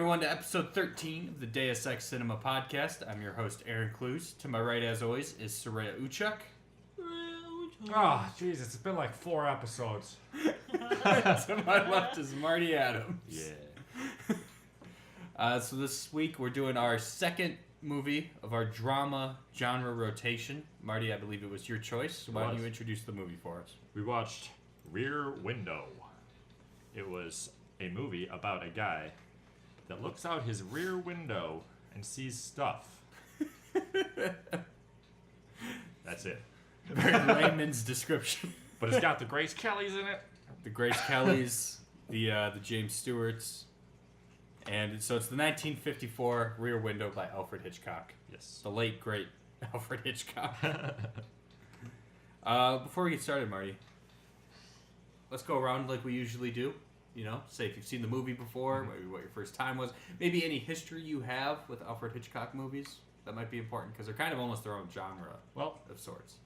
everyone, to episode 13 of the Deus Ex Cinema Podcast. I'm your host, Aaron Clues. To my right, as always, is Soraya Uchuk. Oh, Jesus, it's been like 4 episodes. To my left is Marty Adams. Yeah. So this week, we're doing our second movie of our drama genre rotation. Marty, I believe it was your choice. So why don't you introduce the movie for us? We watched Rear Window. It was a movie about a guy that looks out his rear window and sees stuff. That's it. Very layman's description. But it's got the Grace Kellys in it. The Grace Kellys, the James Stewarts. And so it's the 1954 Rear Window by Alfred Hitchcock. Yes. The late, great Alfred Hitchcock. Before we get started, Marty, let's go around like we usually do. You know, say if you've seen the movie before, maybe what your first time was, maybe any history you have with Alfred Hitchcock movies. That might be important because they're kind of almost their own genre, of sorts.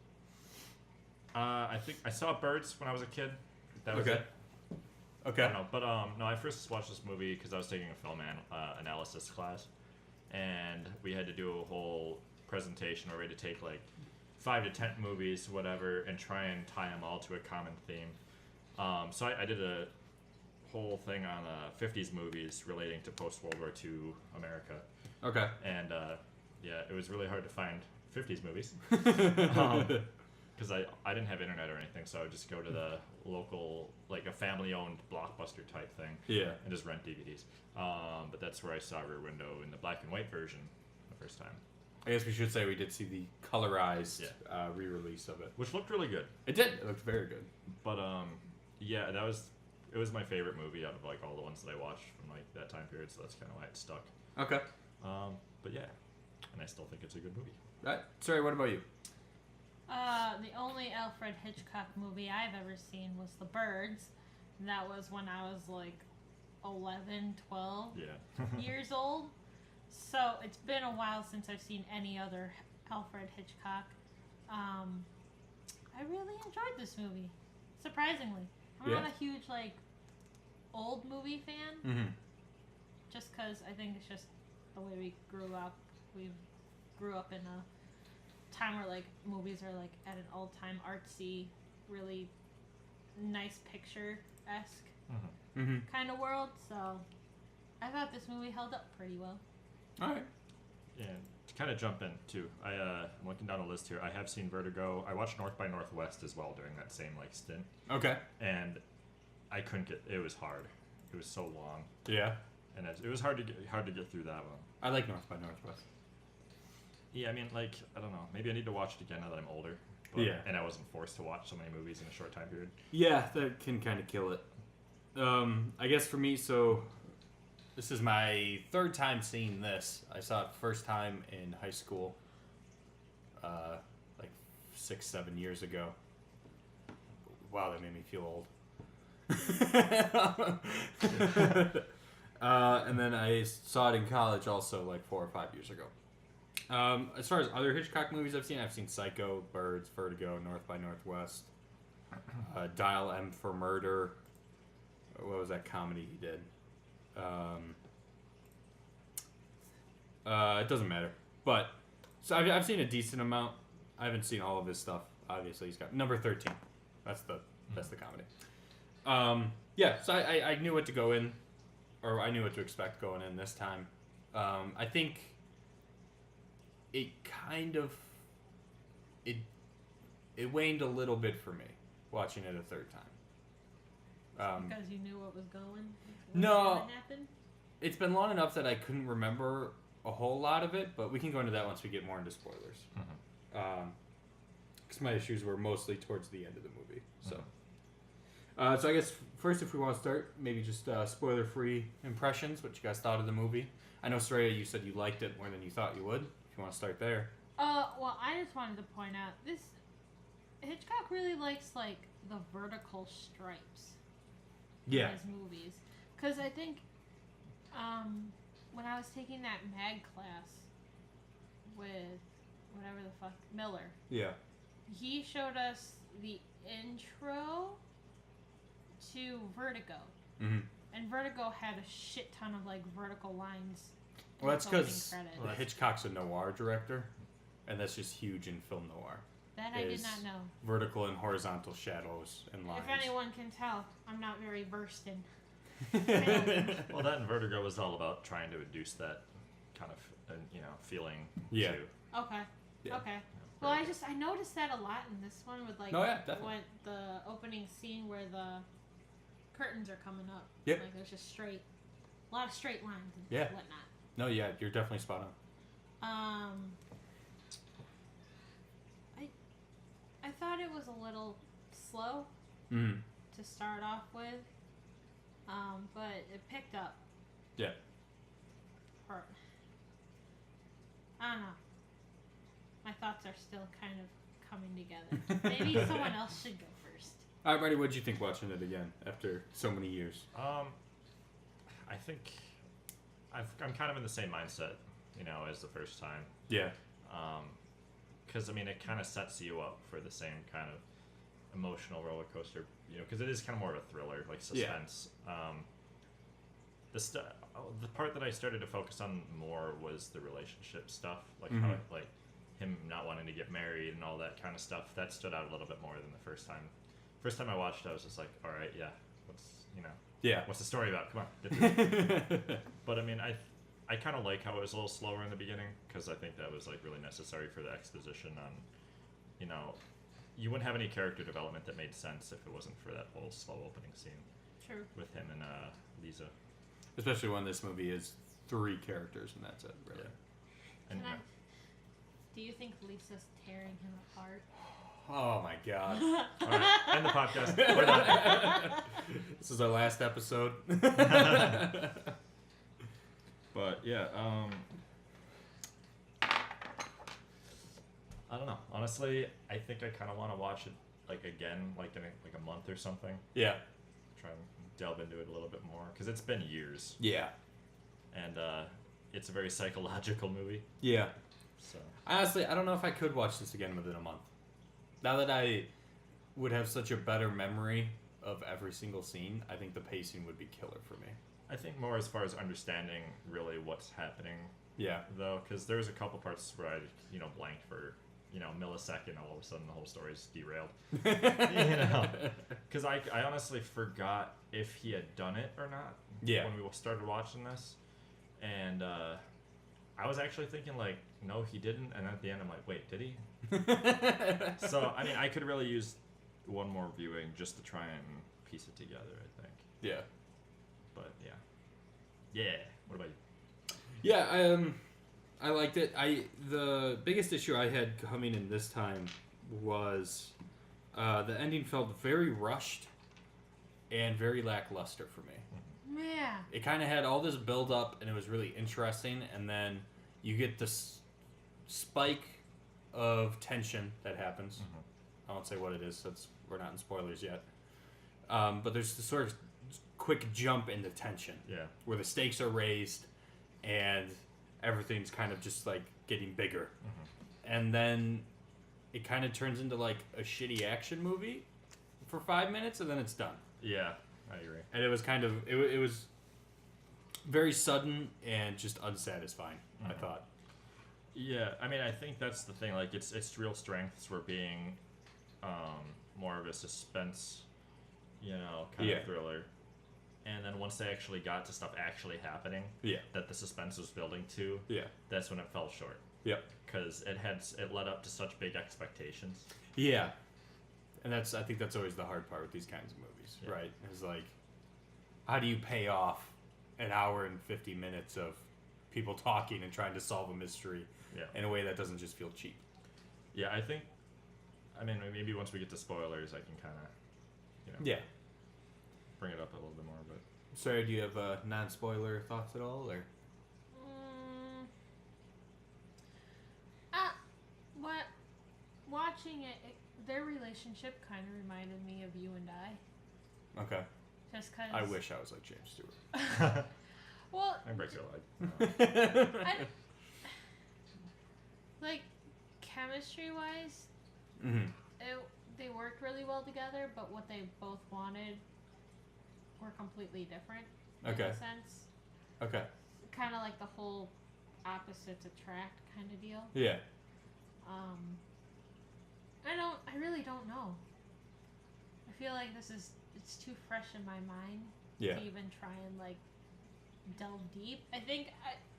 I think I saw Birds when I was a kid. That was it. Okay. I don't know, but no, I first watched this movie because I was taking a film analysis class, and we had to do a whole presentation where we had to take like 5 to 10 movies, whatever, and try and tie them all to a common theme. So I did a whole thing on 50s movies relating to post-World War II America. Okay. And yeah, it was really hard to find 50s movies. Because I didn't have internet or anything, so I would just go to the local, like a family-owned Blockbuster type thing. Yeah. And just rent DVDs. But that's where I saw Rear Window in the black and white version the first time. I guess we should say we did see the colorized re-release of it. Which looked really good. It did. It looked very good. But yeah, it was my favorite movie out of like all the ones that I watched from like that time period, so that's kind of why it stuck. Okay. But yeah, and I still think it's a good movie. Right. Sorry, what about you? The only Alfred Hitchcock movie I've ever seen was The Birds. And that was when I was like 11, 12 years old. So it's been a while since I've seen any other Alfred Hitchcock. I really enjoyed this movie, surprisingly. I'm not a huge like old movie fan. Mm-hmm. Just because I think it's just the way we grew up. We grew up in a time where like movies are like at an all-time artsy, really nice picture-esque kind of world. So I thought this movie held up pretty well. All right. Yeah, to kind of jump in too, I'm looking down a list here. I have seen Vertigo. I watched North by Northwest as well during that same like stint. Okay. And I couldn't get. It was hard. It was so long. Yeah. And it was hard to get through that one. I like North by Northwest. Yeah, I mean, like, I don't know. Maybe I need to watch it again now that I'm older. But, yeah. And I wasn't forced to watch so many movies in a short time period. Yeah, that can kind of kill it. I guess for me, so this is my third time seeing this. I saw it first time in high school, like 6-7 years ago. Wow, that made me feel old. And then I saw it in college also like 4 or 5 years ago. As far as other Hitchcock movies I've seen Psycho, Birds, Vertigo, North by Northwest, Dial M for Murder. What was that comedy he did? It doesn't matter. But so I've seen a decent amount. I haven't seen all of his stuff. Obviously, he's got number 13. That's the comedy. Yeah, so I knew what to go in, or I knew what to expect going in this time. I think it kind of it waned a little bit for me watching it a third time. Because you knew what was going? No. It's been long enough that I couldn't remember a whole lot of it, but we can go into that once we get more into spoilers. Because my issues were mostly towards the end of the movie. So, so I guess first, if we want to start, maybe just spoiler-free impressions, what you guys thought of the movie. I know, Soraya, you said you liked it more than you thought you would. If you want to start there. Well, I just wanted to point out, this Hitchcock really likes, like, the vertical stripes in his movies. Because I think when I was taking that mag class with whatever the fuck, Miller. Yeah. He showed us the intro to Vertigo. Mm-hmm. And Vertigo had a shit ton of like vertical lines. Well, that's because credits. Hitchcock's a noir director, and that's just huge in film noir. That I did not know. Vertical and horizontal shadows and lines. If anyone can tell, I'm not very versed in. Well, that and Vertigo was all about trying to induce that kind of, feeling. Yeah. Too. Okay. Yeah. Okay. Well, I noticed that a lot in this one with like definitely. when the opening scene where the curtains are coming up. Yep. Like there's just a lot of straight lines and Yeah. whatnot. No, yeah, you're definitely spot on. I thought it was a little slow to start off with, but it picked up. Yeah. I don't know. My thoughts are still kind of coming together. Maybe someone else should go first. All right, Marty, what did you think watching it again after so many years? I think I'm kind of in the same mindset, as the first time. Yeah. Because it kind of sets you up for the same kind of emotional roller coaster, because it is kind of more of a thriller, like suspense. Yeah. The part that I started to focus on more was the relationship stuff, like how him not wanting to get married and all that kind of stuff. That stood out a little bit more than the first time. First time I watched it, I was just like, all right, yeah, what's the story about? Come on, get through it. But I kind of like how it was a little slower in the beginning, because I think that was like really necessary for the exposition on, you wouldn't have any character development that made sense if it wasn't for that whole slow opening scene. True. With him and Lisa. Especially when this movie is 3 characters and that's it, really. Yeah. And do you think Lisa's tearing him apart? Oh my god. All right, end the podcast. We're done. This is our last episode. But yeah, I don't know. Honestly, I think I kind of want to watch it again, in a month or something. Yeah. Try and delve into it a little bit more, because it's been years. Yeah. And it's a very psychological movie. Yeah. So honestly, I don't know if I could watch this again within a month. Now that I would have such a better memory of every single scene, I think the pacing would be killer for me. I think more as far as understanding really what's happening. Yeah. Though, because there's a couple parts where I, blanked for, a millisecond, all of a sudden the whole story's derailed. Because I honestly forgot if he had done it or not. Yeah. When we started watching this. And I was actually thinking, no, he didn't. And at the end, I'm like, wait, did he? So, I could really use one more viewing just to try and piece it together, I think. Yeah. But, yeah. Yeah. What about you? Yeah, I liked it. The biggest issue I had coming in this time was the ending felt very rushed and very lackluster for me. Yeah. It kind of had all this build up and it was really interesting, and then you get this spike of tension that happens. I won't say what it is since we're not in spoilers yet. But there's this sort of quick jump into tension. Yeah. Where the stakes are raised and everything's kind of just getting bigger. And then it kind of turns into a shitty action movie for 5 minutes and then it's done. Yeah, I agree. And it was kind of, it was very sudden and just unsatisfying, I thought. Yeah, I think that's the thing. Its real strengths were being more of a suspense, kind of thriller. And then once they actually got to stuff actually happening, that the suspense was building to, that's when it fell short. Yep. Because it led up to such big expectations. Yeah. And I think that's always the hard part with these kinds of movies, right? Is how do you pay off an hour and 50 minutes of people talking and trying to solve a mystery in a way that doesn't just feel cheap? Yeah, I think, maybe once we get to spoilers, I can kind of, bring it up a little bit more. But Sarah, do you have non-spoiler thoughts at all, or? Watching it, their relationship kind of reminded me of You and I. Okay. Just because. I wish I was like James Stewart. Well. I break your leg. Chemistry-wise, they worked really well together, but what they both wanted were completely different. Okay. In a sense. Okay. Kind of like the whole opposites attract kind of deal. Yeah. I really don't know. I feel like it's too fresh in my mind Yeah. to even try and like delve deep. I think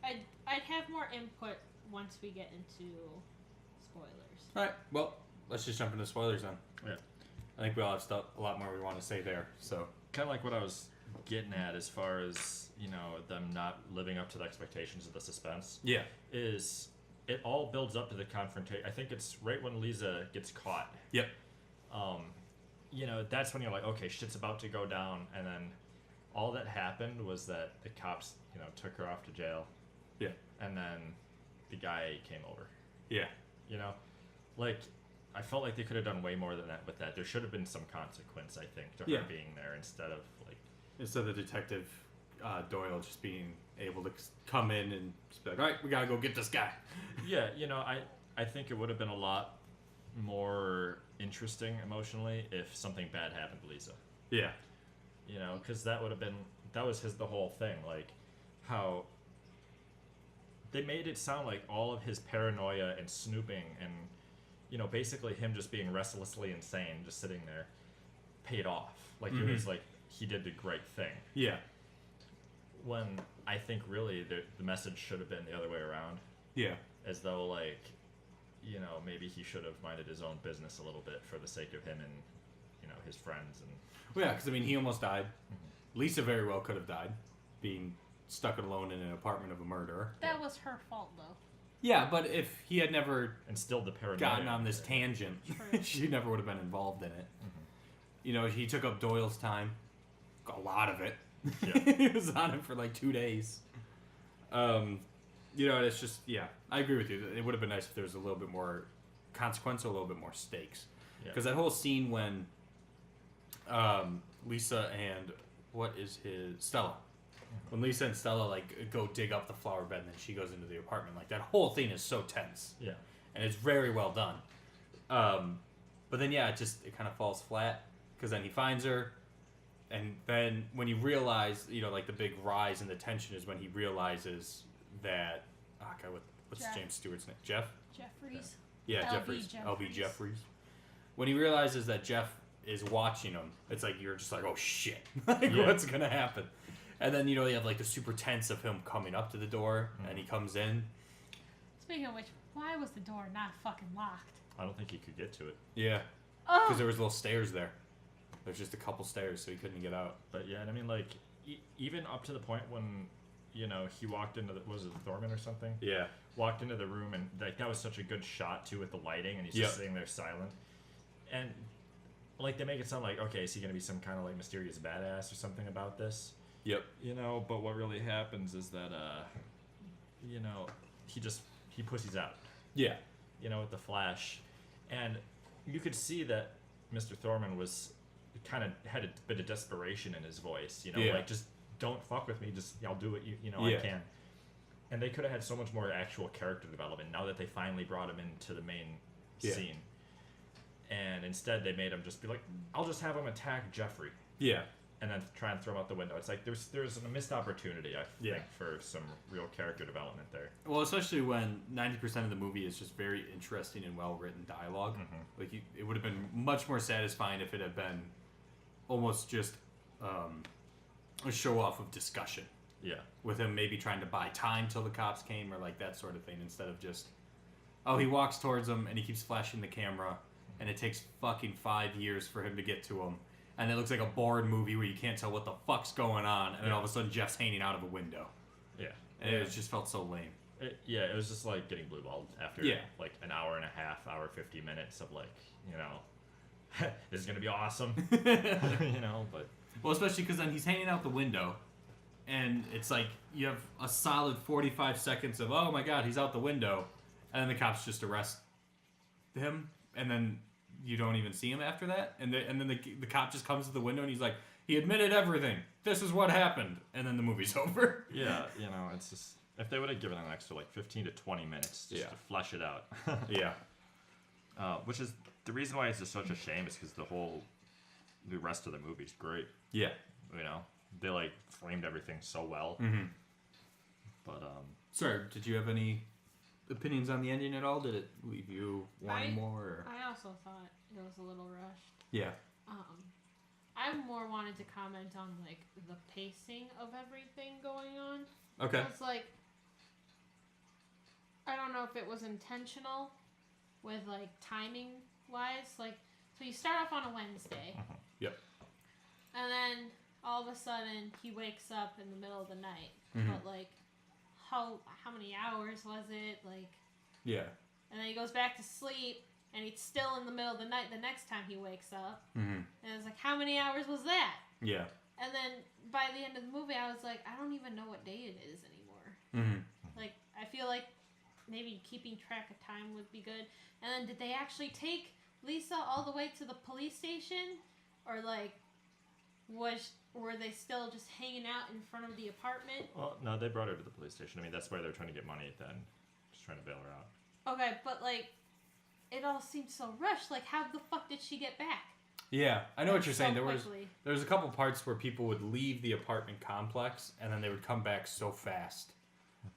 I'd have more input once we get into spoilers. All right. Well, let's just jump into spoilers then. Yeah. I think we all have a lot more we want to say there. So. Kind of like what I was getting at as far as, them not living up to the expectations of the suspense. Yeah. Is it all builds up to the confrontation. I think it's right when Lisa gets caught. Yep. That's when you're like, okay, shit's about to go down. And then all that happened was that the cops, took her off to jail. Yeah. And then the guy came over. Yeah. I felt like they could have done way more than that with that. There should have been some consequence, I think, to her being there instead of Instead of the detective Doyle just being able to come in and just be like, all right, we gotta go get this guy. Yeah, I think it would have been a lot more interesting emotionally if something bad happened to Lisa. Yeah. Because that was the whole thing, like how they made it sound like all of his paranoia and snooping and basically him just being restlessly insane, just sitting there, paid off. Like it was like he did the great thing. Yeah. When I think really the message should have been the other way around. Yeah. As though maybe he should have minded his own business a little bit for the sake of him and his friends and. Well, yeah, because he almost died. Lisa very well could have died, being stuck alone in an apartment of a murderer. That was her fault, though. Yeah, but if he had never instilled the paranoia gotten on this tangent, True. she never would have been involved in it. He took up Doyle's time, a lot of it. Yeah. He was on it for like 2 days. It's just I agree with you. It would have been nice if there was a little bit more consequence or a little bit more stakes. Because that whole scene when Lisa and Stella. When Lisa and Stella go dig up the flower bed and then she goes into the apartment, that whole thing is so tense. Yeah. And it's very well done. But then it kind of falls flat because then he finds her, and then when you realize the big rise in the tension is when he realizes that what's Jeff. James Stewart's name? Jeff? Jeffries. Yeah, LB Jeffries. LB Jeffries. Jeffries. When he realizes that Jeff is watching him, it's like you're just like, oh shit, what's gonna happen? And then you have the super tense of him coming up to the door, and he comes in. Speaking of which, why was the door not fucking locked? I don't think he could get to it. Yeah, Oh, because there was little stairs there. There's just a couple stairs, so he couldn't get out. But yeah, and I mean even up to the point when he walked into was it Thorman or something? Yeah. Walked into the room and that was such a good shot too with the lighting, and he's just sitting there silent. And they make it sound like, okay, is he gonna be some kind of mysterious badass or something about this? Yep. But what really happens is that he pussies out. Yeah. With the flash, and you could see that Mr. Thorman was kind of had a bit of desperation in his voice. Just don't fuck with me. Just I'll do it. I can. And they could have had so much more actual character development now that they finally brought him into the main scene. And instead, they made him just be like, I'll just have him attack Jeffrey. Yeah. And then try and throw him out the window. It's like there's a missed opportunity, I think, for some real character development there. Well, especially when 90% of the movie is just very interesting and well-written dialogue. It would have been much more satisfying if it had been almost just a show-off of discussion. Yeah. With him maybe trying to buy time till the cops came or that sort of thing, instead of just, he walks towards him and he keeps flashing the camera and it takes fucking 5 years for him to get to him. And it looks like a Bourne movie where you can't tell what the fuck's going on, and then all of a sudden Jeff's hanging out of a window. Yeah. And it just felt so lame. It was just like getting blue-balled after an hour and a half, hour 50 minutes of this is gonna be awesome, but well, especially because then he's hanging out the window, and it's like you have a solid 45 seconds of oh my god he's out the window, and then the cops just arrest him, and then you don't even see him after that, and then the cop just comes to the window and he's like, he admitted everything. This is what happened, and then the movie's over. Yeah, it's just if they would have given an extra 15 to 20 minutes just to flesh it out. Yeah. Which is the reason why it's just such a shame is because the rest of the movie's great. Yeah. they like framed everything so well. Mm-hmm. But Sorry, did you have any opinions on the ending at all? Did it leave you wanting more? Or? I also thought it was a little rushed. Yeah. I more wanted to comment on like the pacing of everything going on. Okay. It's like I don't know if it was intentional with like timing wise. Like so you start off on a Wednesday. Yep. And then all of a sudden he wakes up in the middle of the night. Mm-hmm. But like how many hours was it? Like Yeah. and then he goes back to sleep and it's still in the middle of the night the next time he wakes up. Mm-hmm. And it's like, how many hours was that? Yeah. And then by the end of the movie, I was like, I don't even know what day it is anymore. Mm-hmm. Like, I feel like maybe keeping track of time would be good. And then did they actually take Lisa all the way to the police station? Or, like, were they still just hanging out in front of the apartment? well, no, they brought her to the police station. I mean, that's why they're trying to get money then. Just trying to bail her out. Okay, but, like, it all seemed so rushed. Like, how the fuck did she get back? Yeah, I know what you're saying. Quickly. There was a couple parts where people would leave the apartment complex and then they would come back so fast.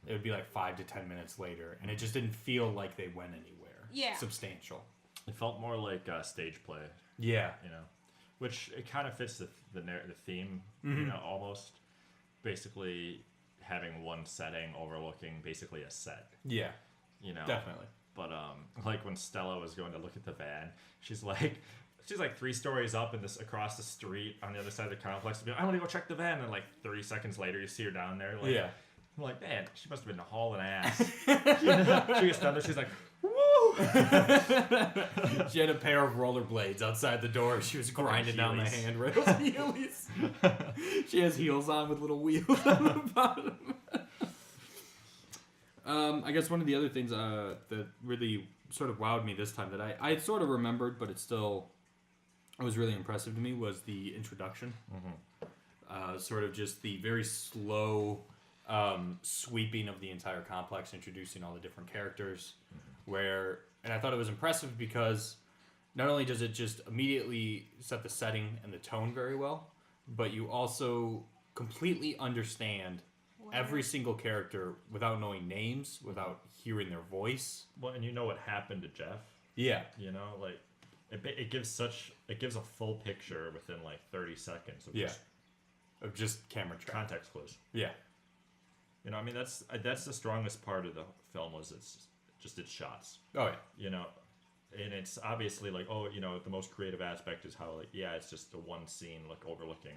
It would be like 5 to 10 minutes later, and it just didn't feel like they went anywhere. Yeah. Substantial. It felt more like stage play. Yeah. You know, which it kind of fits the theme. Mm-hmm. You know, almost basically having one setting overlooking basically a set. Yeah. You know, Definitely. But like when Stella was going to look at the van, she's like 3 stories up in this across the street on the other side of the complex. I want to go check the van, and like 30 seconds later, you see her down there. Like, Yeah. I'm like, man, she must have been hauling ass. She gets down there, she's like, woo! She had a pair of rollerblades outside the door. She was grinding down the Heelys. handrails. Heelys. She has heels on with little wheels on the bottom. I guess one of the other things that really sort of wowed me this time that I sort of remembered, but it was really impressive to me, was the introduction. Mm-hmm. Sort of just the very slow sweeping of the entire complex, introducing all the different characters. Mm-hmm. And I thought it was impressive because not only does it just immediately set the setting and the tone very well, but you also completely understand every single character without knowing names, without hearing their voice. Well, and you know what happened to Jeff. Yeah. You know, like it gives a full picture within like 30 seconds of just camera track. context clues. Yeah. You know, I mean that's the strongest part of the film was its shots. Oh yeah. You know, and it's obviously like, oh, you know, the most creative aspect is how like, yeah, it's just the one scene like overlooking,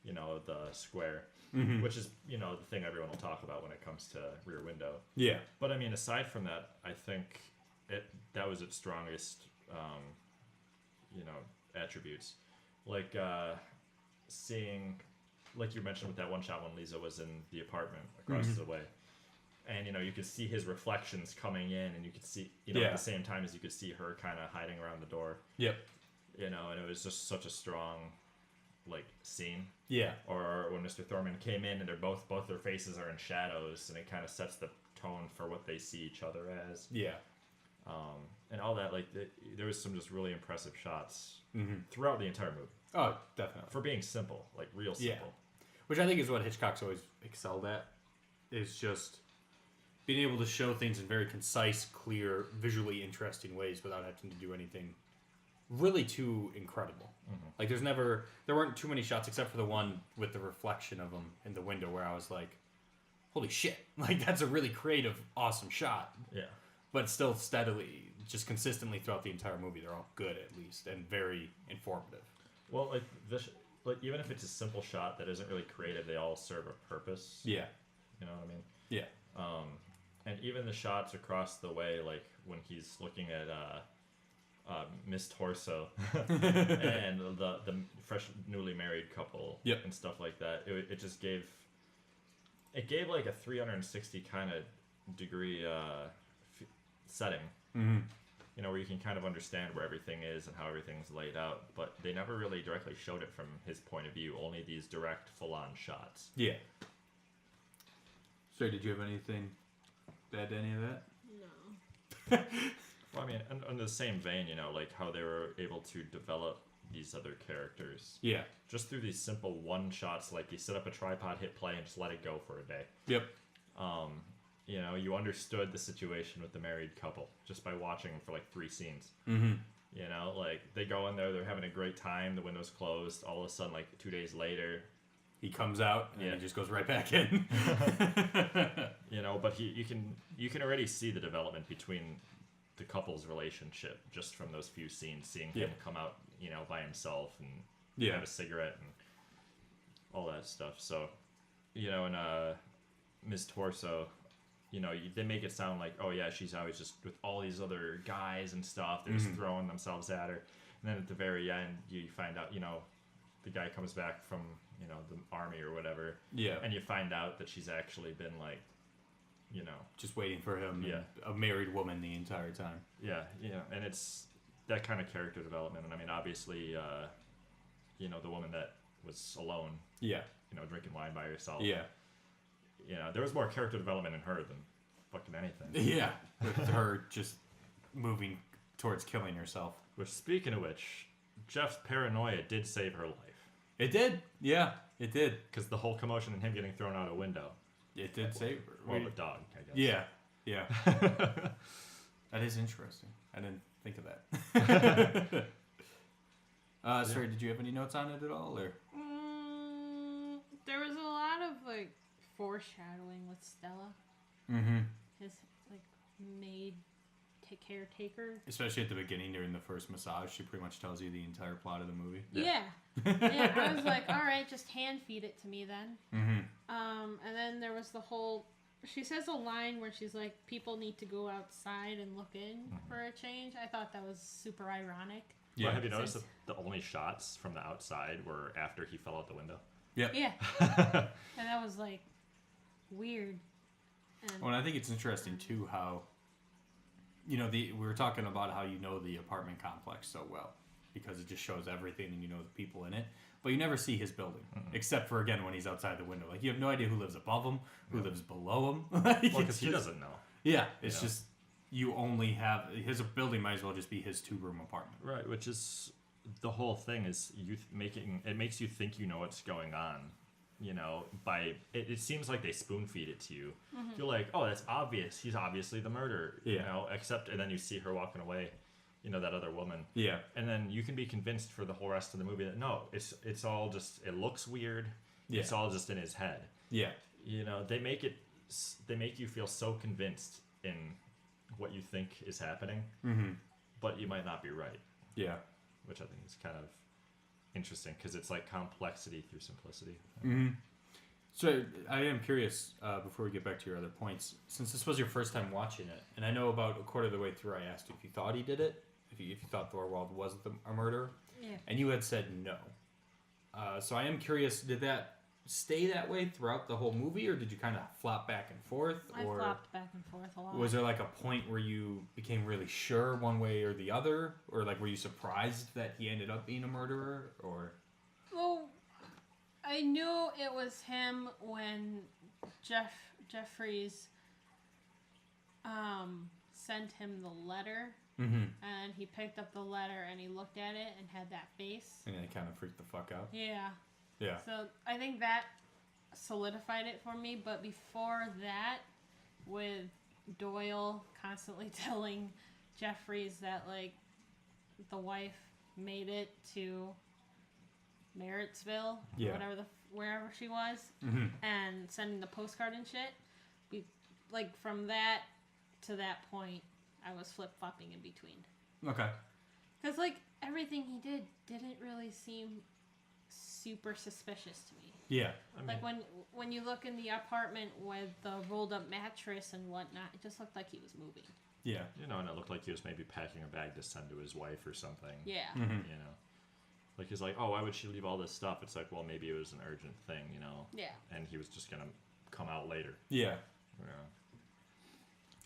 you know, the square, Mm-hmm. which is, you know, the thing everyone will talk about when it comes to Rear Window. Yeah. But I mean, aside from that, I think that was its strongest, you know, attributes. Like seeing, like you mentioned with that one shot when Lisa was in the apartment across Mm-hmm. the way. And, you know, you could see his reflections coming in, and you could see, you know, at the same time as you could see her kind of hiding around the door. Yep. You know, and it was just such a strong, like, scene. Yeah. Or when Mr. Thorman came in and they're both their faces are in shadows, and it kind of sets the tone for what they see each other as. Yeah. And all that, like, there was some just really impressive shots Mm-hmm. throughout the entire movie. Oh, definitely. For being simple, like, real simple. Yeah. Which I think is what Hitchcock's always excelled at, is just being able to show things in very concise, clear, visually interesting ways without having to do anything really too incredible. Mm-hmm. Like there weren't too many shots except for the one with the reflection of him in the window where I was like, holy shit, like that's a really creative, awesome shot. Yeah. But still steadily, just consistently throughout the entire movie, they're all good at least and very informative. Well, like this, like even if it's a simple shot that isn't really creative, they all serve a purpose. Yeah. You know what I mean? Yeah. And even the shots across the way, like when he's looking at Miss Torso and the fresh newly married couple, Yep. and stuff like that, it just gave like a 360 kind of degree setting. Mm-hmm. You know, where you can kind of understand where everything is and how everything's laid out, but they never really directly showed it from his point of view. Only these direct, full-on shots. Yeah. So, did you have anything bad to any of that? No. Well, I mean, in the same vein, you know, like how they were able to develop these other characters. Yeah. Just through these simple one shots, like you set up a tripod, hit play, and just let it go for a day. Yep. You know, you understood the situation with the married couple just by watching them for like 3 scenes. Mm-hmm. You know, like they go in there, they're having a great time, the window's closed. All of a sudden, like 2 days later, he comes out and Yeah. he just goes right back in. you know, but you can already see the development between the couple's relationship just from those few scenes, seeing him come out, you know, by himself and have a cigarette and all that stuff. So, you know, and Ms. Torso, you know, they make it sound like, oh yeah, she's always just with all these other guys and stuff. They're just throwing themselves at her. And then at the very end, you find out, you know, the guy comes back from, you know, the army or whatever. Yeah. And you find out that she's actually been like, you know, just waiting for him. Yeah. A married woman the entire time. yeah, you know, and it's that kind of character development. And I mean, obviously, you know, the woman that was alone, Yeah. you know, drinking wine by herself. Yeah. You know, there was more character development in her than fucking anything. Yeah. With her just moving towards killing herself. Which, speaking of which, Jeff's paranoia did save her life. It did. Yeah, it did. Because the whole commotion and him getting thrown out a window. It did save her. Well, the dog, I guess. Yeah. Yeah. That is interesting. I didn't think of that. Sorry, did you have any notes on it at all, or? There was a lot of like foreshadowing with Stella, Mm-hmm. his like maid, caretaker. Especially at the beginning during the first massage, she pretty much tells you the entire plot of the movie. Yeah. Yeah, I was like, all right, just hand feed it to me then. Mm-hmm. And then there was the whole. She says a line where she's like, "People need to go outside and look in for a change." I thought that was super ironic. But have you Since- noticed that the only shots from the outside were after he fell out the window? Yep. Yeah, and that was like weird. And Well, and I think it's interesting too how, you know, we were talking about how you know the apartment complex so well because it just shows everything and you know the people in it, but you never see his building except for again when he's outside the window. Like you have no idea who lives above him, who lives below him. Like, Well, it's because he just- doesn't know. Yeah, it's know. just you only have his building might as well just be his 2-room apartment. Right, which is the whole thing is it makes you think you know what's going on. You know, it seems like they spoon feed it to you. You're like, oh, that's obvious. He's obviously the murderer. You Yeah. know, and then you see her walking away. You know, that other woman. Yeah. And then you can be convinced for the whole rest of the movie that no, it's all just it looks weird. Yeah. It's all just in his head. Yeah. You know, they make you feel so convinced in what you think is happening, but you might not be right. Yeah. Which I think is kind of interesting because it's like complexity through simplicity. Mm-hmm. So I am curious, before we get back to your other points, since this was your first time watching it, and I know about a quarter of the way through I asked you if you thought he did it, if you thought Thorwald was a murderer, yeah. and you had said no. So I am curious, did that stay that way throughout the whole movie, or did you kind of flop back and forth? I Or flopped back and forth a lot. was there like a point where you became really sure one way or the other? Or like were you surprised that he ended up being a murderer? Or Well, I knew it was him when Jeffries sent him the letter, and he picked up the letter and he looked at it and had that face. and it kind of freaked the fuck out? Yeah. Yeah. So I think that solidified it for me. But before that, with Doyle constantly telling Jeffries that like the wife made it to Merrittsville, Yeah. wherever she was, and sending the postcard and shit. Like from that to that point, I was flip flopping in between. Okay. Because like everything he did didn't really seem super suspicious to me. Yeah. I mean, Like when you look in the apartment with the rolled up mattress and whatnot, it just looked like he was moving. Yeah. you know, and it looked like he was maybe packing a bag to send to his wife or something. Yeah. You know, like he's like, oh, why would she leave all this stuff? It's like, well, maybe it was an urgent thing, you know. Yeah. And he was just gonna come out later. Yeah. Yeah.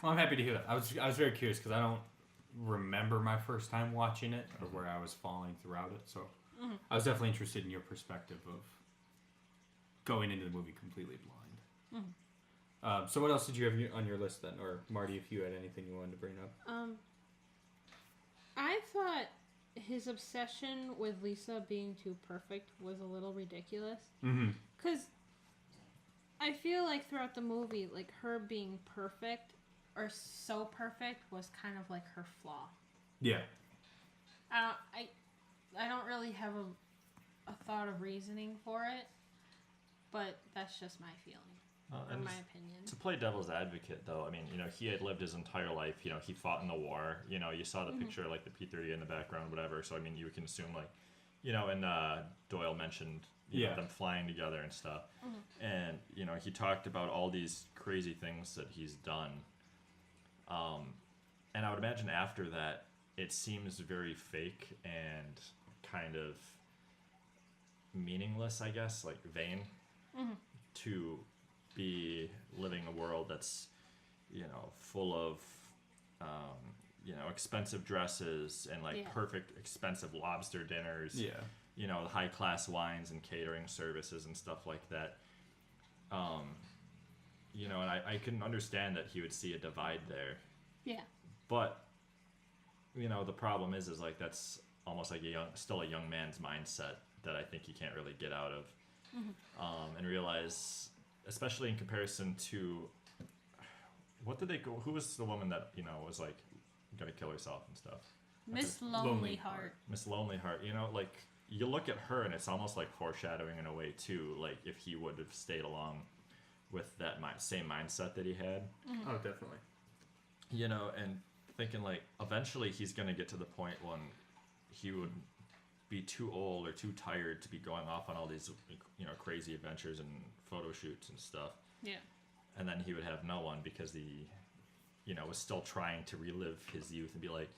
Well, I'm happy to hear that. I was very curious because I don't remember my first time watching it or where I was falling throughout it. So I was definitely interested in your perspective of going into the movie completely blind. So what else did you have on your list then? Or Marty, if you had anything you wanted to bring up? I thought his obsession with Lisa being too perfect was a little ridiculous. Mm-hmm. Because I feel like throughout the movie, like, her being perfect or so perfect was kind of like her flaw. Yeah. I don't really have a thought of reasoning for it, but that's just my feeling, or my opinion. To play devil's advocate, though, I mean, you know, he had lived his entire life. You know, he fought in the war. You know, you saw the picture, like the P-30 in the background, whatever. So, I mean, you can assume, like, you know, and Doyle mentioned you know, them flying together and stuff. And, you know, he talked about all these crazy things that he's done. And I would imagine after that, it seems very fake and kind of meaningless, I guess, like vain, to be living a world that's, you know, full of, you know, expensive dresses and like perfect expensive lobster dinners. Yeah. You know, high class wines and catering services and stuff like that. You know, and I can understand that he would see a divide there. Yeah. But, you know, the problem is like that's almost like still a young man's mindset that I think he can't really get out of. And realize, especially in comparison to, who was the woman that, you know, was like gonna kill herself and stuff? Miss Lonely Heart. Miss Lonely Heart, you know, like you look at her and it's almost like foreshadowing in a way too, like if he would have stayed along with that same mindset that he had. Oh, definitely. You know, and thinking like eventually he's gonna get to the point when he would be too old or too tired to be going off on all these, you know, crazy adventures and photo shoots and stuff. Yeah. And then he would have no one because he, you know, was still trying to relive his youth and be like,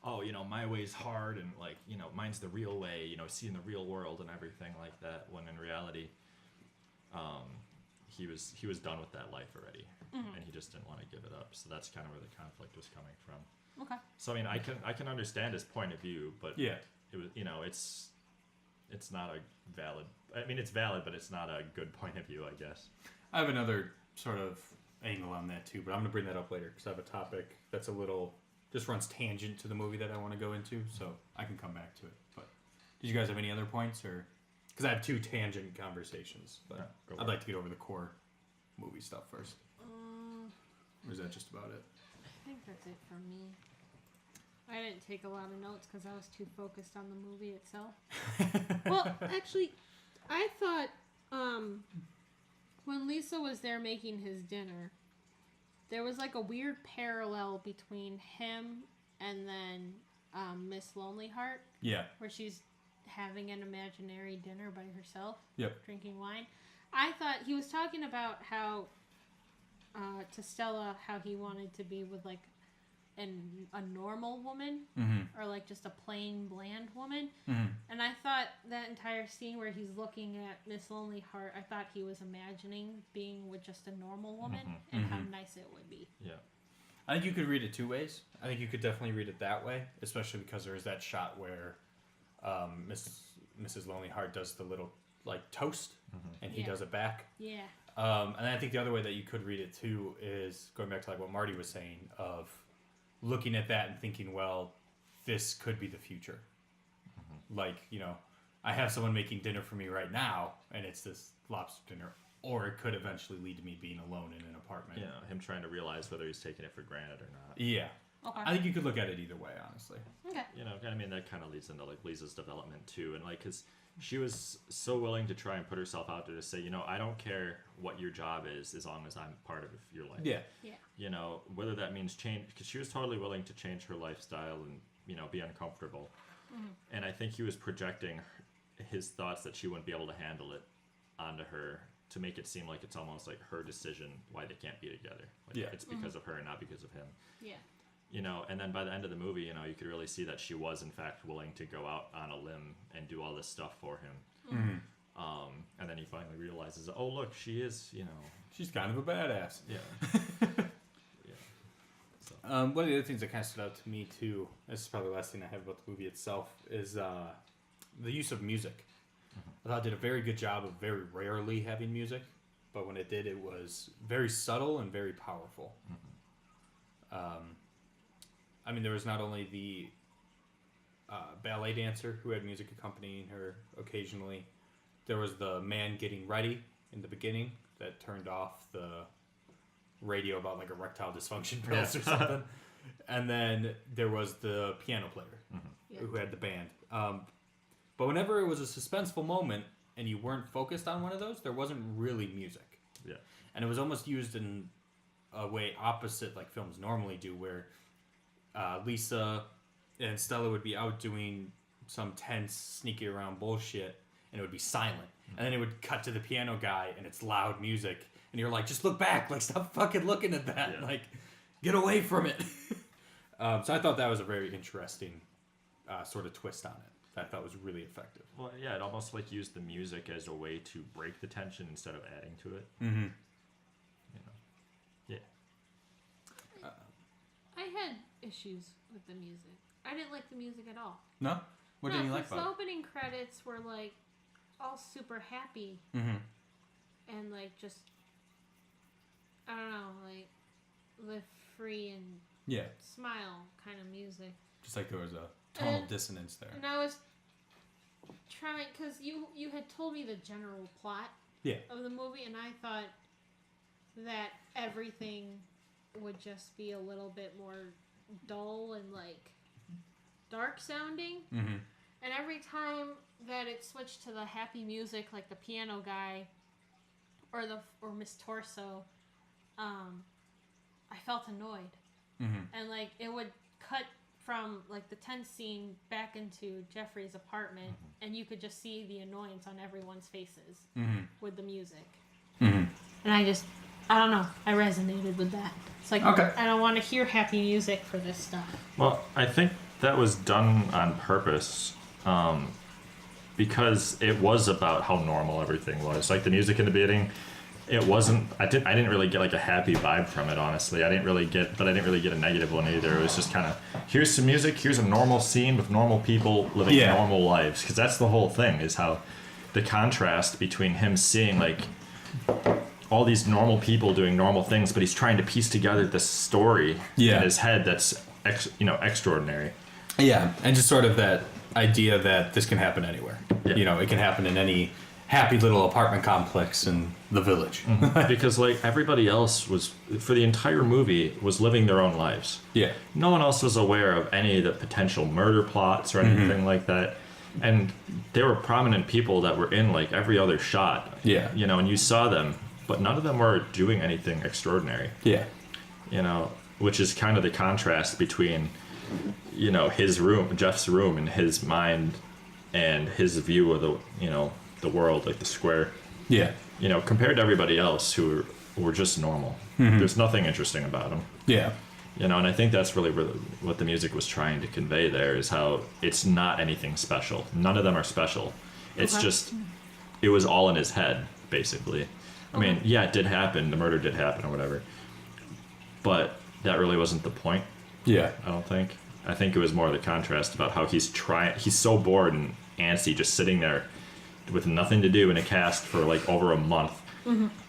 oh, you know, my way's hard and like, you know, mine's the real way, you know, seeing the real world and everything like that. When in reality, he was done with that life already, and he just didn't want to give it up. So that's kind of where the conflict was coming from. Okay. So I mean, I can understand his point of view, but yeah, it was, you know, it's not a valid. I mean, it's valid, but it's not a good point of view, I guess. I have another sort of angle on that too, but I'm gonna bring that up later because I have a topic that's a little just runs tangent to the movie that I want to go into, so I can come back to it. But did you guys have any other points, or because I have two tangent conversations, but I'd like to get over the core movie stuff first. Or is that just about it? I think that's it for me. I didn't take a lot of notes because I was too focused on the movie itself. Well, actually, I thought when Lisa was there making his dinner, there was like a weird parallel between him and then Miss Lonely Heart. Yeah. Where she's having an imaginary dinner by herself. Yep. Drinking wine. I thought he was talking about how to Stella, how he wanted to be with like a normal woman, or like just a plain bland woman, and I thought that entire scene where he's looking at Miss Lonely Heart, I thought he was imagining being with just a normal woman and how nice it would be. Yeah, I think you could read it two ways. I think you could definitely read it that way, especially because there is that shot where Mrs. Lonely Heart does the little like toast, and he does it back. Yeah. And I think the other way that you could read it too is going back to like what Marty was saying of looking at that and thinking, well, this could be the future. Like, you know, I have someone making dinner for me right now, and it's this lobster dinner. Or it could eventually lead to me being alone in an apartment. Yeah, him trying to realize whether he's taking it for granted or not. Yeah. Okay. I think you could look at it either way, honestly. Okay. You know, I mean, that kind of leads into like Lisa's development too, and like, cause she was so willing to try and put herself out there to say, you know, I don't care what your job is as long as I'm part of your life. Yeah. Yeah. You know, whether that means change, because she was totally willing to change her lifestyle and, you know, be uncomfortable. And I think he was projecting his thoughts that she wouldn't be able to handle it onto her to make it seem like it's almost like her decision why they can't be together. Like it's because of her and not because of him. Yeah. You know, and then by the end of the movie, you know, you could really see that she was in fact willing to go out on a limb and do all this stuff for him. And then he finally realizes, oh look, she is, you know, she's kind of a badass. Yeah. So. One of the other things that kind of stood out to me too, this is probably the last thing I have about the movie itself, is the use of music. I thought it did a very good job of very rarely having music, but when it did, it was very subtle and very powerful. I mean, there was not only the ballet dancer who had music accompanying her occasionally. There was the man getting ready in the beginning that turned off the radio about like erectile dysfunction pills or something. And then there was the piano player who had the band. But whenever it was a suspenseful moment and you weren't focused on one of those, there wasn't really music. Yeah. And it was almost used in a way opposite like films normally do, where Lisa and Stella would be out doing some tense, sneaky around bullshit, and it would be silent. And then it would cut to the piano guy, and it's loud music. And you're like, just look back. Like, stop fucking looking at that. Yeah. Like, get away from it. So I thought that was a very interesting sort of twist on it. I thought was really effective. Well, yeah, it almost like used the music as a way to break the tension instead of adding to it. Mm-hmm. You know? Yeah. I had issues with the music. I didn't like the music at all. No? What didn't you like the about opening credits were like all super happy it? Mm-hmm. and like just I don't know, like live free and Yeah. smile kind of music. Just like there was a tonal dissonance there. And I was trying because you had told me the general plot of the movie, and I thought that everything would just be a little bit more dull and like dark sounding. Mm-hmm. And every time that it switched to the happy music, like the piano guy or Miss Torso, I felt annoyed. Mm-hmm. And like it would cut from like the tense scene back into Jeffrey's apartment, and you could just see the annoyance on everyone's faces with the music. Mm-hmm. And I don't know, I resonated with that. It's like, Okay. I don't want to hear happy music for this stuff. Well, I think that was done on purpose, because it was about how normal everything was. Like the music in the beginning, it wasn't. I didn't really get like a happy vibe from it. Honestly, I didn't really get a negative one either. It was just kind of, here's some music, here's a normal scene with normal people living normal lives. Because that's the whole thing, is how the contrast between him seeing like all these normal people doing normal things, but he's trying to piece together this story in his head that's extraordinary. Yeah, and just sort of that idea that this can happen anywhere. Yeah. You know, it can happen in any happy little apartment complex in the village. Because like everybody else was, for the entire movie, was living their own lives. Yeah. No one else was aware of any of the potential murder plots or anything like that. And there were prominent people that were in like every other shot. Yeah. You know, and you saw them, but none of them were doing anything extraordinary. Yeah. You know, which is kind of the contrast between, you know, his room, Jeff's room, and his mind and his view of the world, like the square. Yeah. You know, compared to everybody else who were just normal. There's nothing interesting about them. Yeah. You know, and I think that's really what the music was trying to convey there, is how it's not anything special. None of them are special. It's just, it was all in his head, basically. I mean, yeah, it did happen. The murder did happen or whatever. But that really wasn't the point. Yeah. I don't think. I think it was more the contrast about how he's so bored and antsy just sitting there with nothing to do in a cast for like over a month,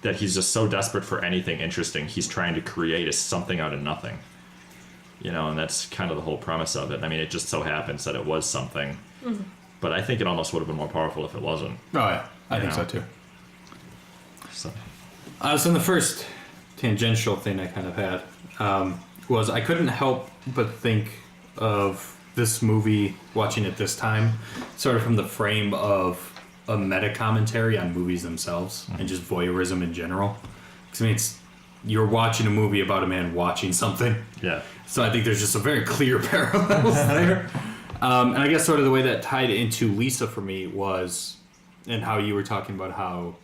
that he's just so desperate for anything interesting. He's trying to create something out of nothing. You know, and that's kind of the whole premise of it. I mean, it just so happens that it was something. But I think it almost would have been more powerful if it wasn't. Oh, yeah. I think know? so, too. So. So the first tangential thing I kind of had was I couldn't help but think of this movie, watching it this time, sort of from the frame of a meta commentary on movies themselves and just voyeurism in general. Because I mean, you're watching a movie about a man watching something. Yeah. So I think there's just a very clear parallels there. And I guess sort of the way that tied into Lisa for me was, and how you were talking about how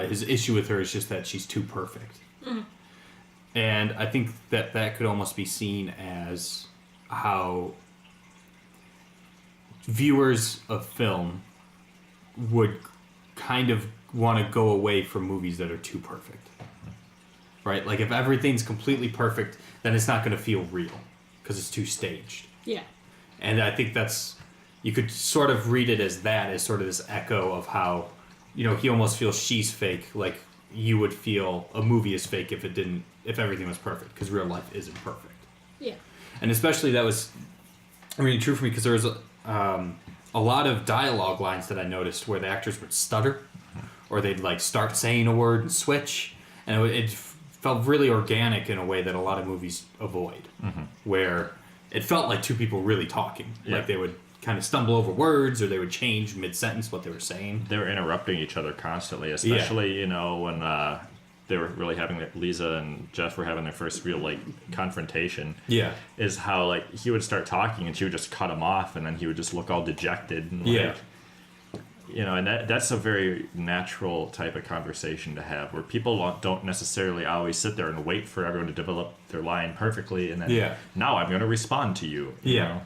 his issue with her is just that she's too perfect. And I think that could almost be seen as how viewers of film would kind of want to go away from movies that are too perfect. Right? Like if everything's completely perfect, then it's not going to feel real because it's too staged. Yeah. And I think you could sort of read it as that, as sort of this echo of how, you know, he almost feels she's fake, like you would feel a movie is fake if everything was perfect, because real life isn't perfect. Yeah. And especially that was really true for me, because there was a lot of dialogue lines that I noticed where the actors would stutter, or they'd like start saying a word and switch, and it felt really organic in a way that a lot of movies avoid, where it felt like two people really talking, like they would kind of stumble over words, or they would change mid-sentence what they were saying. They were interrupting each other constantly, especially you know when they were really having Lisa and Jeff were having their first real like confrontation. Yeah, is how like he would start talking and she would just cut him off, and then he would just look all dejected. And, like, you know, and that's a very natural type of conversation to have, where people don't necessarily always sit there and wait for everyone to develop their line perfectly, and then now I'm going to respond to you. You know?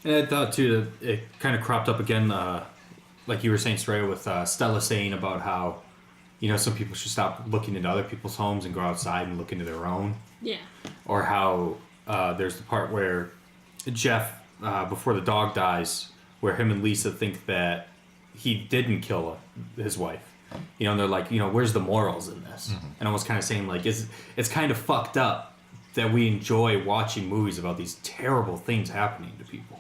And I thought too that it kind of cropped up again, like you were saying, Soraya, with Stella saying about how, you know, some people should stop looking into other people's homes and go outside and look into their own. Yeah. Or how there's the part where Jeff, before the dog dies, where him and Lisa think that he didn't kill his wife. You know, and they're like, you know, where's the morals in this? And almost kind of saying like, it's kind of fucked up that we enjoy watching movies about these terrible things happening to people.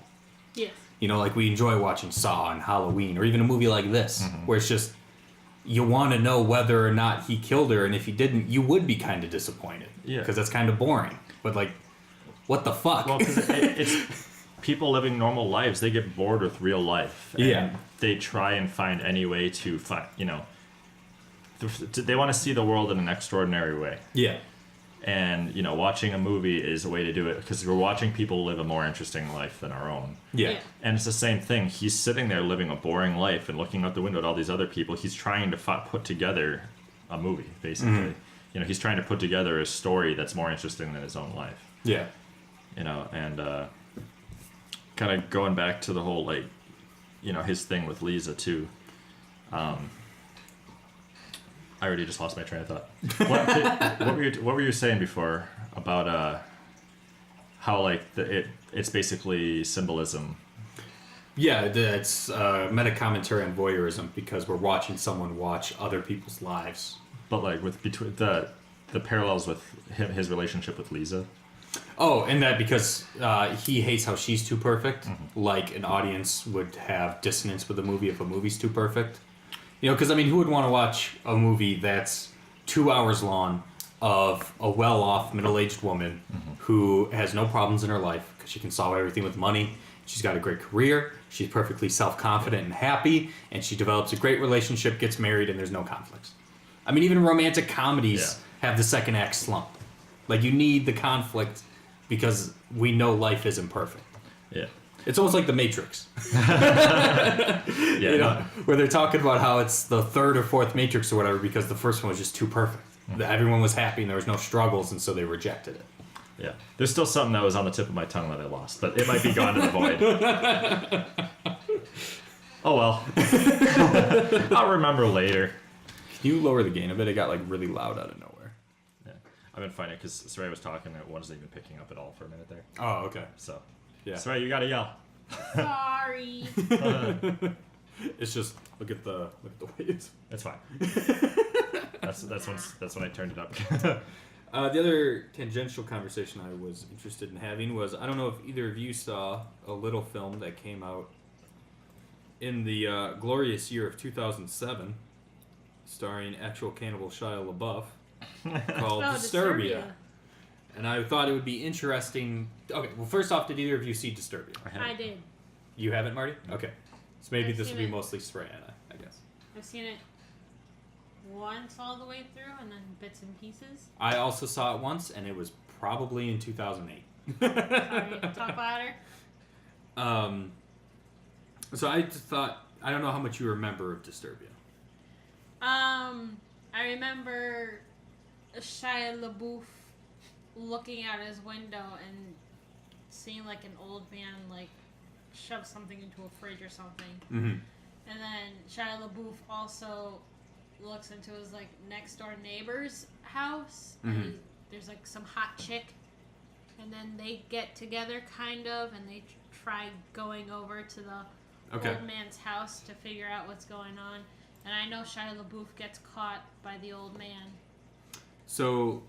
Yes. You know, like we enjoy watching Saw and Halloween, or even a movie like this, where it's just, you want to know whether or not he killed her, and if he didn't, you would be kind of disappointed. Yeah. Because that's kind of boring. But like, what the fuck? Well, because it's people living normal lives. They get bored with real life. And they try and find any way to find, you know, they want to see the world in an extraordinary way. Yeah. And, you know, watching a movie is a way to do it, because we're watching people live a more interesting life than our own. Yeah. And it's the same thing. He's sitting there living a boring life and looking out the window at all these other people. He's trying to put together a movie, basically. You know, he's trying to put together a story that's more interesting than his own life. Yeah. You know, and kind of going back to the whole, like, you know, his thing with Lisa, too. I already just lost my train of thought. What were you saying before about how like it's basically symbolism? Yeah, it's meta commentary on voyeurism, because we're watching someone watch other people's lives. But like with between the parallels with his relationship with Lisa. Oh, and that because he hates how she's too perfect, like an audience would have dissonance with a movie if a movie's too perfect. You know, because, I mean, who would want to watch a movie that's 2 hours long of a well-off, middle-aged woman who has no problems in her life because she can solve everything with money, she's got a great career, she's perfectly self-confident and happy, and she develops a great relationship, gets married, and there's no conflicts. I mean, even romantic comedies have the second act slump. Like, you need the conflict because we know life isn't perfect. Yeah. It's almost like The Matrix. You know, where they're talking about how it's the third or fourth Matrix or whatever because the first one was just too perfect. Everyone was happy and there was no struggles, and so they rejected it. Yeah. There's still something that was on the tip of my tongue that I lost, but it might be gone to the void. Oh well. I'll remember later. Can you lower the gain a bit? It got like really loud out of nowhere. Yeah. I've been finding it because Saray was talking and it wasn't even picking up at all for a minute there. Oh, okay. So, yeah. Saray, you gotta yell. Sorry. It's just look at the waves. It's fine. That's when I turned it up. The other tangential conversation I was interested in having was, I don't know if either of you saw a little film that came out in the glorious year of 2007, starring actual cannibal Shia LaBeouf, called Disturbia. And I thought it would be interesting. Okay, well, first off, did either of you see Disturbia? I did. You haven't, Marty? Okay. So maybe I've this will seen be it. mostly Soraya, I guess. I've seen it once all the way through, and then bits and pieces. I also saw it once, and it was probably in 2008. Sorry, talk louder. So I just thought, I don't know how much you remember of Disturbia. I remember Shia LaBeouf looking out his window and seeing like an old man like shove something into a fridge or something. Mm-hmm. And then Shia LaBeouf also looks into his like next door neighbor's house. And there's like some hot chick, and then they get together kind of, and they try going over to the old man's house to figure out what's going on. And I know Shia LaBeouf gets caught by the old man. So,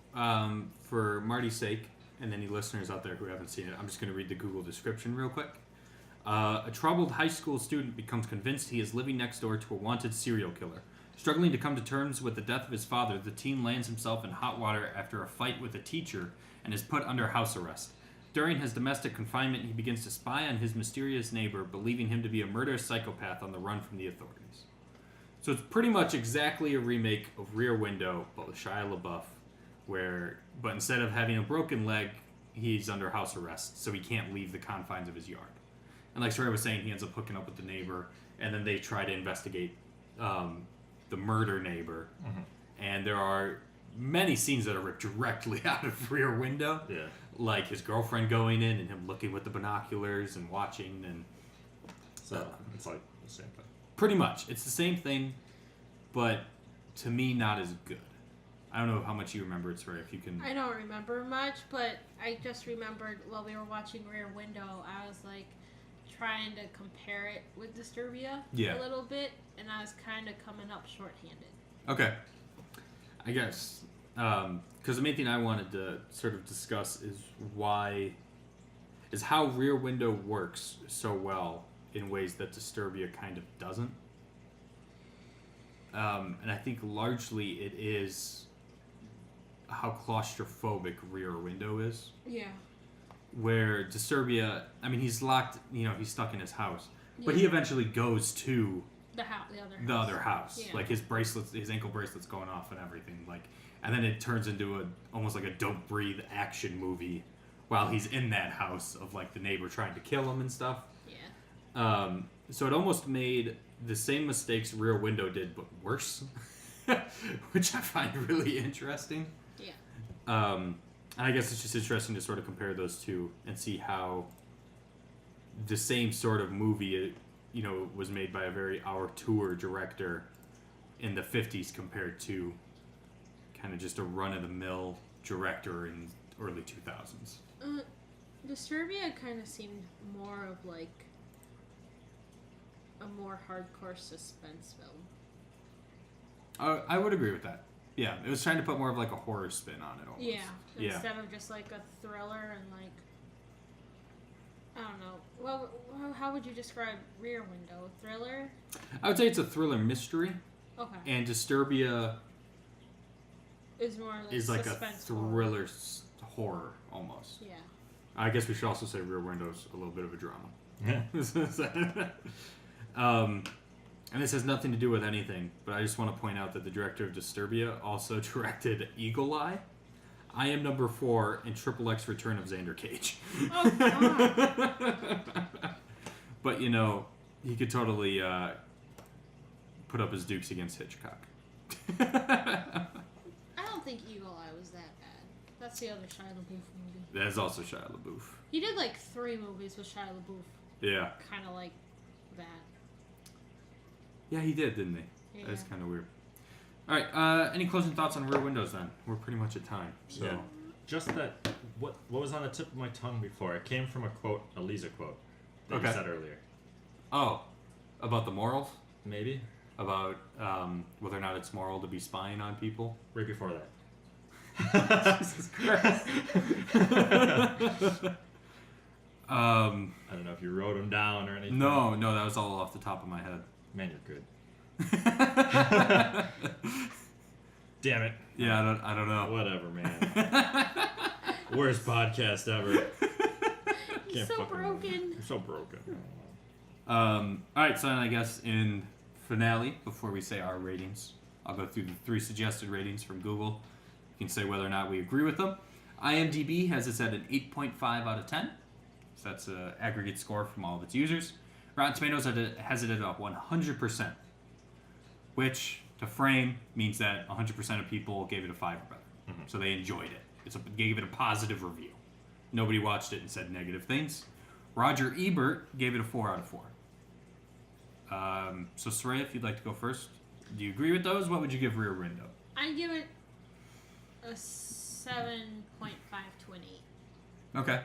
for Marty's sake, and any listeners out there who haven't seen it, I'm just going to read the Google description real quick. A troubled high school student becomes convinced he is living next door to a wanted serial killer. Struggling to come to terms with the death of his father, the teen lands himself in hot water after a fight with a teacher and is put under house arrest. During his domestic confinement, he begins to spy on his mysterious neighbor, believing him to be a murderous psychopath on the run from the authorities. So it's pretty much exactly a remake of Rear Window, but with Shia LaBeouf, but instead of having a broken leg, he's under house arrest, so he can't leave the confines of his yard. And like Sarah was saying, he ends up hooking up with the neighbor, and then they try to investigate the murder neighbor. Mm-hmm. And there are many scenes that are ripped directly out of Rear Window. Yeah. Like his girlfriend going in and him looking with the binoculars and watching. And So it's like the same thing. pretty much. It's the same thing, but to me, not as good. I don't know how much you remember it, Sarah, if you can... I don't remember much, but I just remembered while we were watching Rear Window, I was like trying to compare it with Disturbia Yeah. a little bit, and I was kind of coming up shorthanded. Okay. I guess. Because the main thing I wanted to sort of discuss is how Rear Window works so well in ways that Disturbia kind of doesn't. And I think largely it is how claustrophobic Rear Window is. Yeah. Where Disturbia, I mean, he's locked, he's stuck in his house. But he Yeah. eventually goes to The other house. the other house. Yeah. Like his ankle bracelets going off and everything. And then it turns into almost like a Don't Breathe action movie while he's in that house of like the neighbor trying to kill him and stuff. Yeah. So it almost made the same mistakes Rear Window did, but worse, which I find really interesting. Yeah. And I guess it's just interesting to sort of compare those two and see how the same sort of movie, was made by a very auteur director in the 50s compared to kind of just a run-of-the-mill director in early 2000s. Disturbia kind of seemed more of like a more hardcore suspense film. I would agree with that. Yeah, it was trying to put more of like a horror spin on it almost. Yeah. Yeah. Instead of just like a thriller and like, I don't know. Well, how would you describe Rear Window? Thriller? I would say it's a thriller mystery, Okay. and Disturbia Is more like is like a suspense thriller horror almost. Yeah. I guess we should also say Rear Window's a little bit of a drama. Yeah. And this has nothing to do with anything, but I just want to point out that the director of Disturbia also directed Eagle Eye, I Am Number 4, and Triple X Return of Xander Cage. Oh, God. But, he could totally put up his dukes against Hitchcock. I don't think Eagle Eye was that bad. That's the other Shia LaBeouf movie. That is also Shia LaBeouf. He did like 3 movies with Shia LaBeouf. Yeah. Kind of like that. Yeah, he did, didn't he? Yeah. That is kind of weird. All right, any closing thoughts on Rear Windows then? We're pretty much at time. So. Yeah. Just that, what was on the tip of my tongue before? It came from a quote, a Lisa quote that Okay. you said earlier. Oh, about the morals? Maybe? About whether or not it's moral to be spying on people? Right before that. Jesus Christ. I don't know if you wrote them down or anything. No, that was all off the top of my head. Man, you're good. Damn it. Yeah, I don't know. Whatever, man. Worst podcast ever. He's so broken. I'm so broken. All right, so then I guess in finale, before we say our ratings, I'll go through the 3 suggested ratings from Google. You can say whether or not we agree with them. IMDb has it at an 8.5 out of 10. So that's an aggregate score from all of its users. Rotten Tomatoes has it at a 100%, which, to frame, means that 100% of people gave it a 5 or better. Mm-hmm. So they enjoyed it. Gave it a positive review. Nobody watched it and said negative things. Roger Ebert gave it a 4 out of 4. So Soraya, if you'd like to go first, do you agree with those? What would you give Rear Window? I give it a 7.5 to an 8. Okay.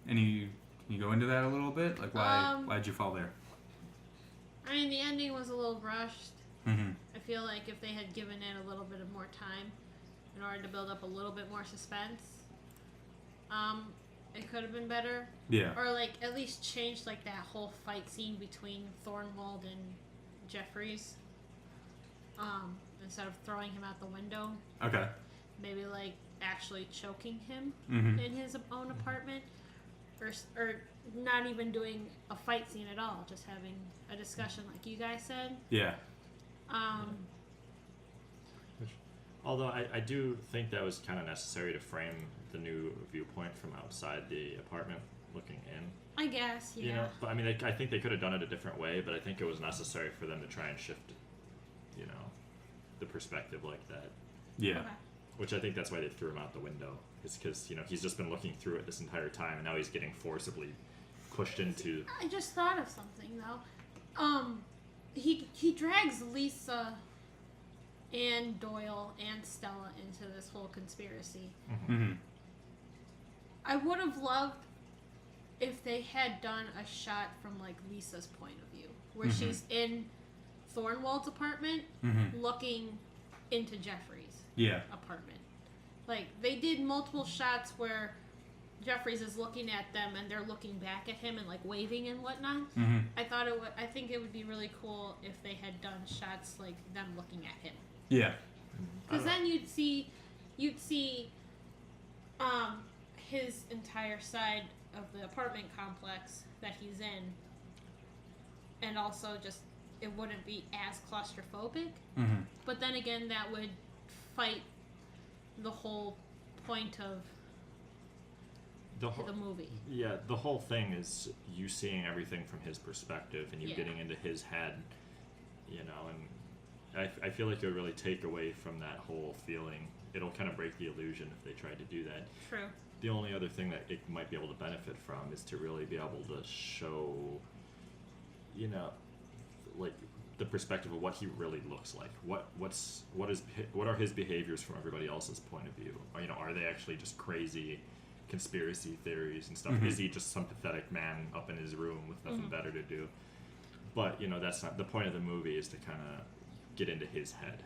Can you go into that a little bit? Like why'd you fall there? I mean, the ending was a little rushed. Mm-hmm. I feel like if they had given it a little bit of more time in order to build up a little bit more suspense. it could have been better. Yeah. Or like at least change like that whole fight scene between Thornwald and Jeffries. Instead of throwing him out the window. Okay. Maybe like actually choking him Mm-hmm. in his own apartment. Or not even doing a fight scene at all, just having a discussion like you guys said. Yeah. Although I do think that was kind of necessary to frame the new viewpoint from outside the apartment looking in. I guess, yeah. You know, but I mean, I think they could have done it a different way, but I think it was necessary for them to try and shift, you know, the perspective like that. Yeah. Okay. Which I think that's why they threw him out the window. It's because, you know, he's just been looking through it this entire time, and now he's getting forcibly pushed into... I just thought of something, though. He drags Lisa and Doyle and Stella into this whole conspiracy. Mm-hmm. I would have loved if they had done a shot from, like, Lisa's point of view, where she's in Thornwald's apartment looking into Jeffrey's apartment. Like, they did multiple shots where Jeffries is looking at them and they're looking back at him and, like, waving and whatnot. I think it would be really cool if they had done shots like them looking at him. Yeah. Because then you'd see his entire side of the apartment complex that he's in, and also just it wouldn't be as claustrophobic. But then again, that would fight the whole point of the movie. Yeah, the whole thing is you seeing everything from his perspective and you getting into his head, you know, and I feel like it would really take away from that whole feeling. It'll kind of break the illusion if they tried to do that. True. The only other thing that it might be able to benefit from is to really be able to show, you know, like the perspective of what he really looks like. What are his behaviors from everybody else's point of view? Or, you know, are they actually just crazy conspiracy theories and stuff? Is he just some pathetic man up in his room with nothing better to do? But, you know, that's not the point of the movie, is to kind of get into his head.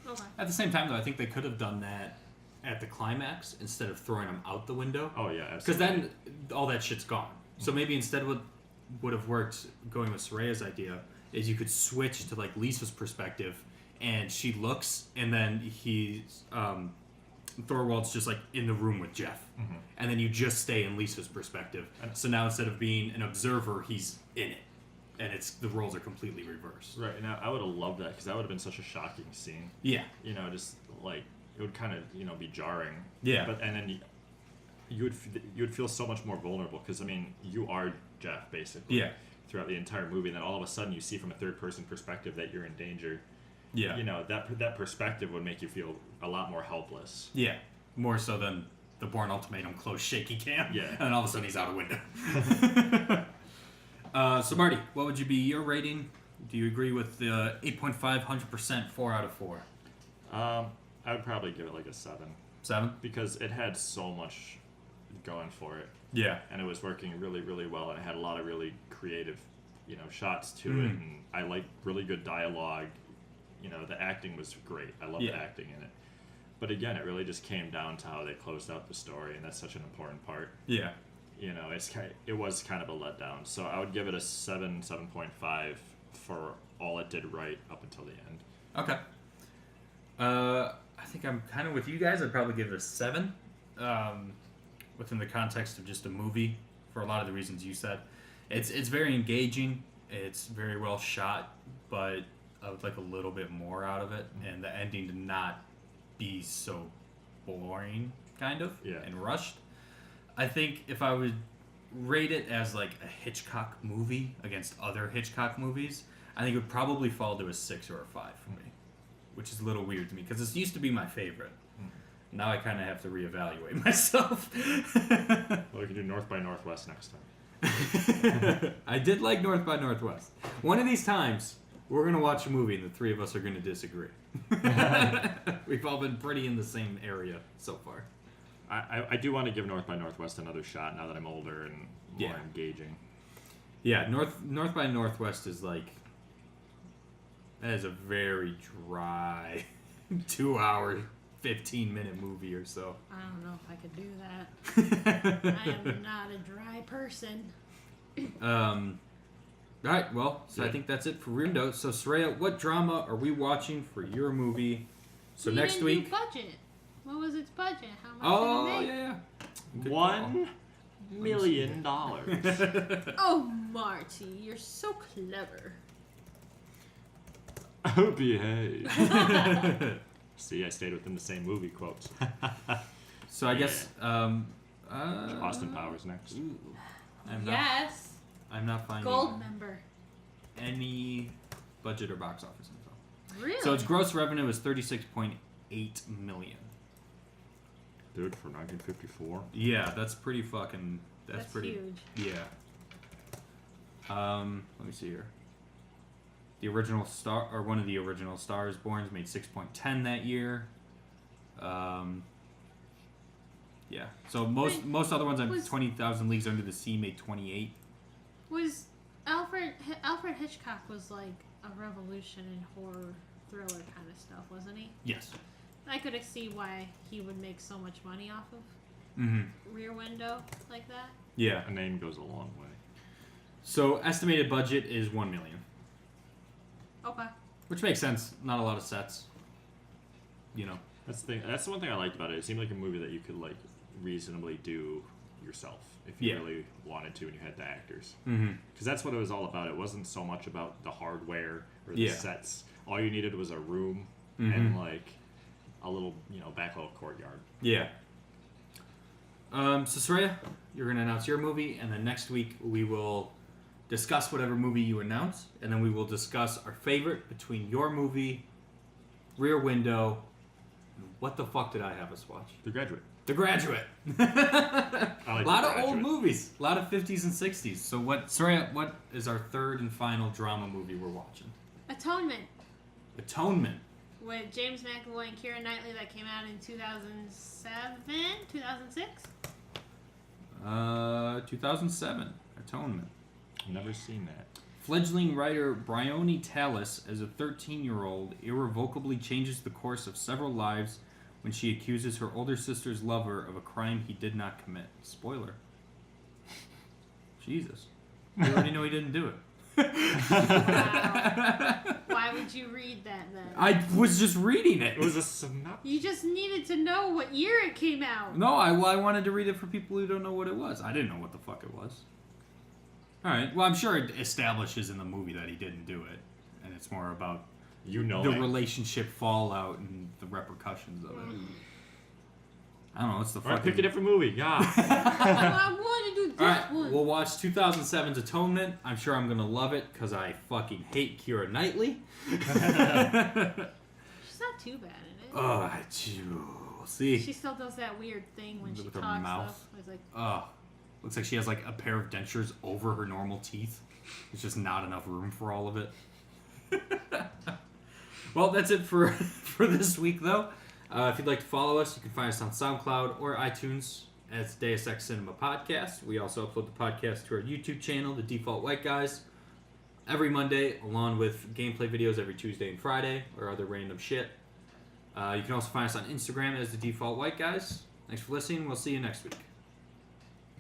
Okay. At the same time, though, I think they could have done that at the climax instead of throwing him out the window. Oh, yeah, Because absolutely. then all that shit's gone. So maybe instead what would have worked, going with Soraya's idea, is you could switch to, like, Lisa's perspective, and she looks, and then Thorwald's just, like, in the room with Jeff. And then you just stay in Lisa's perspective. So now instead of being an observer, he's in it. And the roles are completely reversed. Right, and I would have loved that, because that would have been such a shocking scene. Yeah. You know, just, like, it would kind of, you know, be jarring. Yeah. But, and then you would feel so much more vulnerable, because, I mean, you are Jeff, basically. Yeah. Throughout the entire movie, and then all of a sudden you see from a third-person perspective that you're in danger. Yeah. You know, that perspective would make you feel a lot more helpless. Yeah. More so than the Bourne Ultimatum closed shaky cam. Yeah. And then all of a sudden he's out a window. So Marty, what would you be your rating? Do you agree with the 8.5, 100%, 4 out of 4? I would probably give it like a 7. 7? Because it had so much going for it. Yeah. And it was working really, really well, and it had a lot of really creative, you know, shots to it, and I liked really good dialogue. You know, the acting was great. I love the acting in it. But again, it really just came down to how they closed out the story, and that's such an important part. Yeah. You know, it was kind of a letdown. So I would give it a 7.5 for all it did right up until the end. Okay. I think I'm kind of with you guys. I'd probably give it a 7. Within the context of just a movie, for a lot of the reasons you said. It's very engaging. It's very well shot, but I would like a little bit more out of it, and the ending to not be so boring, kind of, and rushed. I think if I would rate it as like a Hitchcock movie against other Hitchcock movies, I think it would probably fall to a 6 or a 5 for me, which is a little weird to me because this used to be my favorite. Now I kind of have to reevaluate myself. Well, we can do North by Northwest next time. I did like North by Northwest. One of these times, we're going to watch a movie and the three of us are going to disagree. We've all been pretty in the same area so far. I do want to give North by Northwest another shot now that I'm older and more engaging. Yeah, North by Northwest is like... That is a very dry 2 hour 15-minute movie or so. I don't know if I could do that. I am not a dry person. All right, well, so I think that's it for Rear Window. So, Soraya, what drama are we watching for your movie? So You next didn't week. do budget. What was its budget? How much Oh, did it make? yeah. Good $1 million. Oh, Marty, you're so clever. Oh, behave. See, I stayed within the same movie quotes. So I guess Austin Powers next. Ooh, Yes. I'm not finding Gold member. any budget or box office info. Really? So its gross revenue is $36.8 million. Dude, for 1954. Yeah, that's pretty fucking. That's pretty huge. Yeah. Let me see here. The original star, or one of the original Stars Borns, made 6.10 that year. Yeah. So most other ones on 20,000 Leagues Under the Sea made 28. Was Alfred Hitchcock was like a revolution in horror thriller kind of stuff, wasn't he? Yes. I could see why he would make so much money off of Rear Window like that. Yeah. A name goes a long way. So estimated budget is $1 million. Okay. Which makes sense. Not a lot of sets. You know. That's the one thing I liked about it. It seemed like a movie that you could like reasonably do yourself if you really wanted to and you had the actors. Because that's what it was all about. It wasn't so much about the hardware or the sets. All you needed was a room and like a little, back little courtyard. Yeah. So Soraya, you're gonna announce your movie, and then next week we will discuss whatever movie you announce, and then we will discuss our favorite between your movie, Rear Window, and what the fuck did I have us watch? The Graduate. The Graduate. A lot of old movies, a lot of 50s and 60s. So Soraya, what is our third and final drama movie we're watching? Atonement Atonement. with James McAvoy and Keira Knightley that came out in 2007, 2006. 2007. Atonement. I've never seen that. Fledgling writer Bryony Tallis, as a 13-year-old, irrevocably changes the course of several lives when she accuses her older sister's lover of a crime he did not commit. Spoiler. Jesus. You already know he didn't do it. Wow. Why would you read that then? I was just reading it. It was a synopsis. You just needed to know what year it came out. No, I wanted to read it for people who don't know what it was. I didn't know what the fuck it was. Alright, well, I'm sure it establishes in the movie that he didn't do it. And it's more about the relationship fallout and the repercussions of it. I don't know, it's the fucking... Alright, pick a different movie, God. I want to do this Alright, one. we'll watch 2007's Atonement. I'm sure I'm gonna love it, because I fucking hate Keira Knightley. She's not too bad in it. Oh, we'll see. She still does that weird thing when she With her talks. mouth. Though. It's like, Oh, looks like she has like a pair of dentures over her normal teeth. There's just not enough room for all of it. Well, that's it for this week, though. If you'd like to follow us, you can find us on SoundCloud or iTunes as Deus Ex Cinema Podcast. We also upload the podcast to our YouTube channel, The Default White Guys, every Monday, along with gameplay videos every Tuesday and Friday, or other random shit. You can also find us on Instagram as The Default White Guys. Thanks for listening. We'll see you next week.